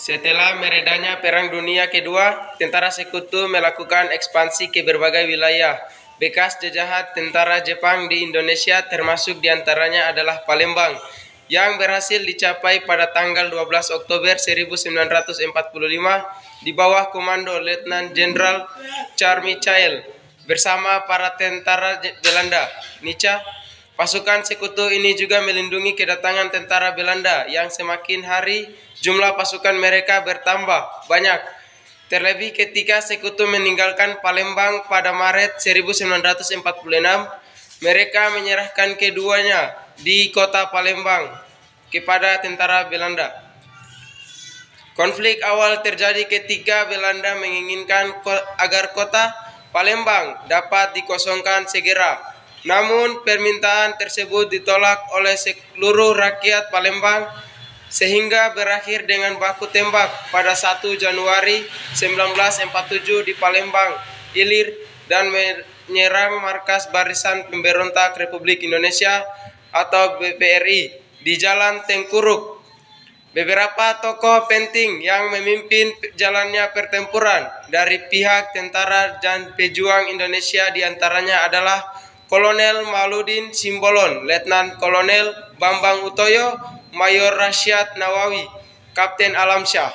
Setelah meredanya Perang Dunia Kedua, tentara sekutu melakukan ekspansi ke berbagai wilayah. Bekas jajahan tentara Jepang di Indonesia termasuk diantaranya adalah Palembang, yang berhasil dicapai pada tanggal 12 Oktober 1945 di bawah komando Letnan Jenderal Charles Michael bersama para tentara Belanda. Pasukan sekutu ini juga melindungi kedatangan tentara Belanda yang semakin hari jumlah pasukan mereka bertambah banyak. Terlebih ketika sekutu meninggalkan Palembang pada Maret 1946, mereka menyerahkan keduanya di kota Palembang kepada tentara Belanda. Konflik awal terjadi ketika Belanda menginginkan agar kota Palembang dapat dikosongkan segera. Namun permintaan tersebut ditolak oleh seluruh rakyat Palembang sehingga berakhir dengan baku tembak pada 1 Januari 1947 di Palembang, Ilir, dan menyerang markas Barisan Pemberontak Republik Indonesia atau BPRI di Jalan Tengkuruk. Beberapa tokoh penting yang memimpin jalannya pertempuran dari pihak tentara dan pejuang Indonesia diantaranya adalah Kolonel Mauludin Simbolon, Letnan Kolonel Bambang Utoyo, Mayor Rasyad Nawawi, Kapten Alamsyah.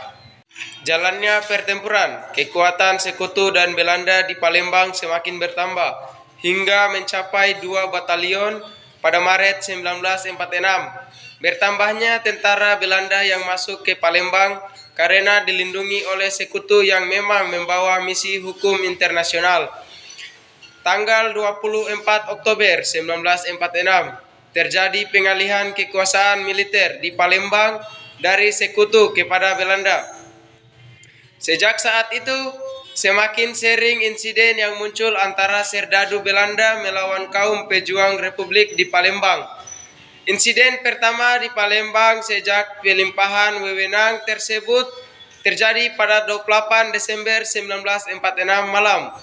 Jalannya pertempuran, kekuatan sekutu dan Belanda di Palembang semakin bertambah hingga mencapai 2 batalion pada Maret 1946. Bertambahnya tentara Belanda yang masuk ke Palembang karena dilindungi oleh sekutu yang memang membawa misi hukum internasional. Tanggal 24 Oktober 1946 terjadi pengalihan kekuasaan militer di Palembang dari sekutu kepada Belanda. Sejak saat itu, semakin sering insiden yang muncul antara serdadu Belanda melawan kaum pejuang Republik di Palembang. Insiden pertama di Palembang sejak pelimpahan wewenang tersebut terjadi pada 28 Desember 1946 malam.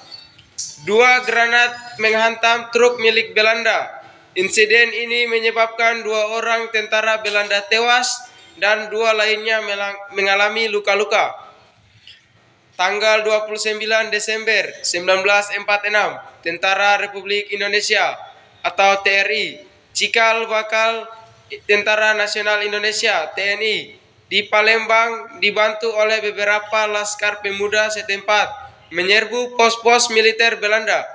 2 granat menghantam truk milik Belanda. Insiden ini menyebabkan 2 orang tentara Belanda tewas dan 2 lainnya mengalami luka-luka. Tanggal 29 Desember 1946, Tentara Republik Indonesia atau TRI, Cikal Bakal Tentara Nasional Indonesia (TNI) di Palembang dibantu oleh beberapa laskar pemuda setempat menyerbu pos-pos militer Belanda.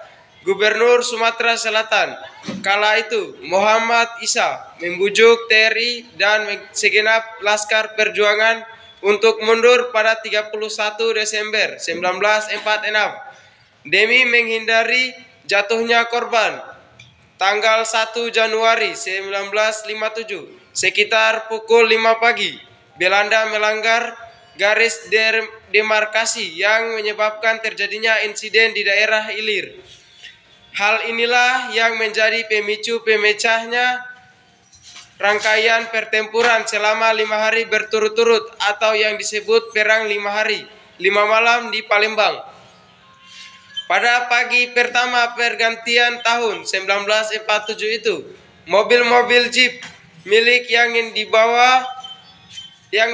Gubernur Sumatera Selatan kala itu, Muhammad Isa, membujuk TRI dan segenap laskar perjuangan untuk mundur pada 31 Desember 1946 demi menghindari jatuhnya korban. Tanggal 1 Januari 1957, sekitar pukul 5 pagi, Belanda melanggar garis demarkasi yang menyebabkan terjadinya insiden di daerah Ilir. Hal inilah yang menjadi pemicu pemecahnya rangkaian pertempuran selama 5 hari berturut-turut atau yang disebut Perang 5 hari, 5 malam di Palembang. Pada pagi pertama pergantian tahun 1947 itu, mobil-mobil jeep milik yang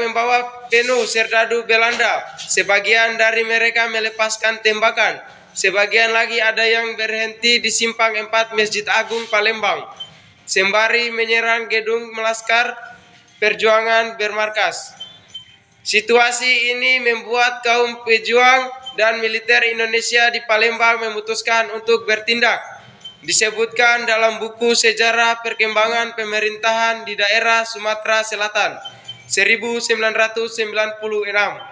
membawa penuh serdadu Belanda. Sebagian dari mereka melepaskan tembakan. Sebagian lagi ada yang berhenti di simpang 4 Masjid Agung Palembang, sembari menyerang gedung laskar perjuangan bermarkas. Situasi ini membuat kaum pejuang dan militer Indonesia di Palembang memutuskan untuk bertindak. Disebutkan dalam buku Sejarah Perkembangan Pemerintahan di Daerah Sumatera Selatan 1996.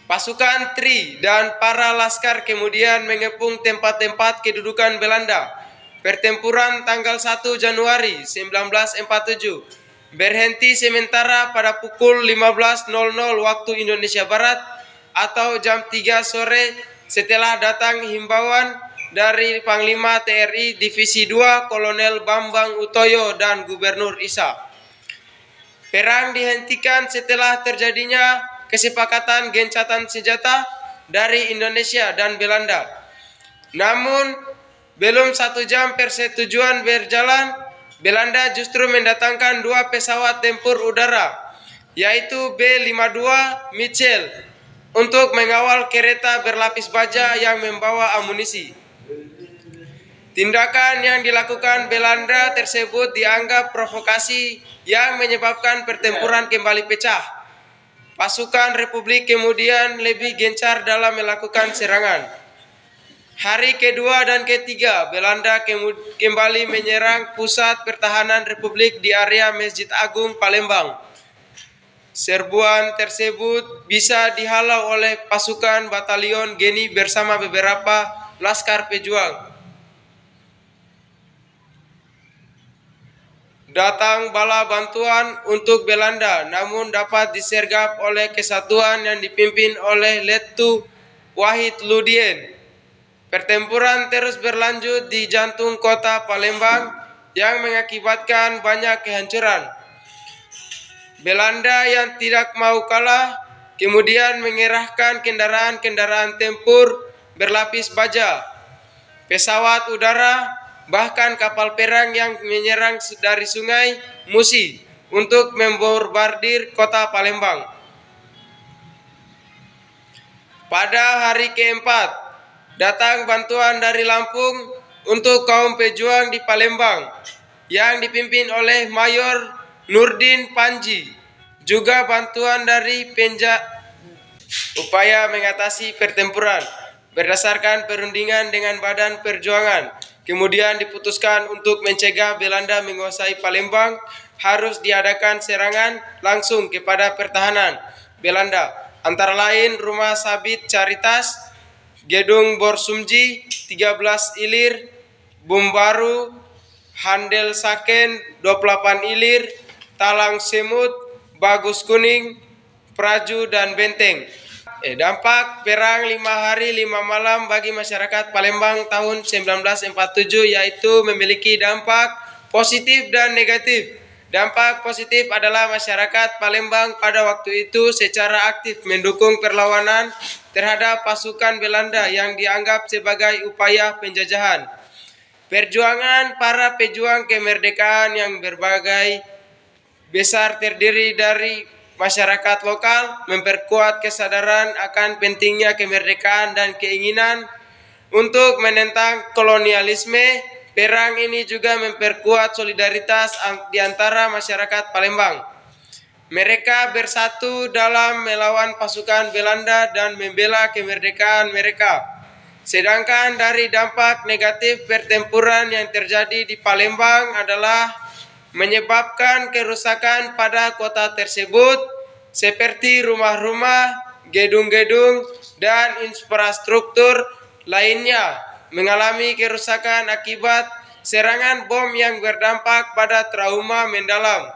Pasukan TRI dan para laskar kemudian mengepung tempat-tempat kedudukan Belanda. Pertempuran tanggal 1 Januari 1947 berhenti sementara pada pukul 15.00 waktu Indonesia Barat atau jam 3 sore setelah datang himbauan dari Panglima TRI Divisi 2 Kolonel Bambang Utoyo dan Gubernur Isa. Perang dihentikan setelah terjadinya kesepakatan gencatan senjata dari Indonesia dan Belanda. Namun, belum 1 jam persetujuan berjalan, Belanda justru mendatangkan 2 pesawat tempur udara. yaitu B-52 Mitchell, untuk mengawal kereta berlapis baja yang membawa amunisi. Tindakan yang dilakukan Belanda tersebut dianggap provokasi yang menyebabkan pertempuran kembali pecah. Pasukan Republik kemudian lebih gencar dalam melakukan serangan. Hari kedua dan ketiga, Belanda kembali menyerang pusat pertahanan Republik di area Masjid Agung Palembang. Serbuan tersebut bisa dihalau oleh pasukan Batalion Geni bersama beberapa laskar pejuang. Datang bala bantuan untuk Belanda, namun dapat disergap oleh kesatuan yang dipimpin oleh Letu Wahid Ludien. Pertempuran terus berlanjut di jantung kota Palembang yang mengakibatkan banyak kehancuran. Belanda yang tidak mau kalah kemudian mengerahkan kendaraan-kendaraan tempur berlapis baja, pesawat udara, bahkan kapal perang yang menyerang dari sungai Musi untuk membombardir kota Palembang. Pada hari keempat, datang bantuan dari Lampung untuk kaum pejuang di Palembang yang dipimpin oleh Mayor Nurdin Panji. Juga bantuan dari upaya mengatasi pertempuran. Berdasarkan perundingan dengan Badan Perjuangan, kemudian diputuskan untuk mencegah Belanda menguasai Palembang harus diadakan serangan langsung kepada pertahanan Belanda, antara lain Rumah Sabit Caritas, Gedung Borsumji 13 Ilir, Bumbaru, Handel Saken 28 Ilir, Talang Semut, Bagus Kuning, Praju, dan Benteng. Dampak perang 5 hari 5 malam bagi masyarakat Palembang tahun 1947 yaitu memiliki dampak positif dan negatif. Dampak positif adalah masyarakat Palembang pada waktu itu secara aktif mendukung perlawanan terhadap pasukan Belanda yang dianggap sebagai upaya penjajahan. Perjuangan para pejuang kemerdekaan yang berbagai besar terdiri dari masyarakat lokal, memperkuat kesadaran akan pentingnya kemerdekaan dan keinginan untuk menentang kolonialisme. Perang ini juga memperkuat solidaritas di antara masyarakat Palembang. Mereka bersatu dalam melawan pasukan Belanda dan membela kemerdekaan mereka. Sedangkan dari dampak negatif pertempuran yang terjadi di Palembang adalah menyebabkan kerusakan pada kota tersebut seperti rumah-rumah, gedung-gedung, dan infrastruktur lainnya mengalami kerusakan akibat serangan bom yang berdampak pada trauma mendalam.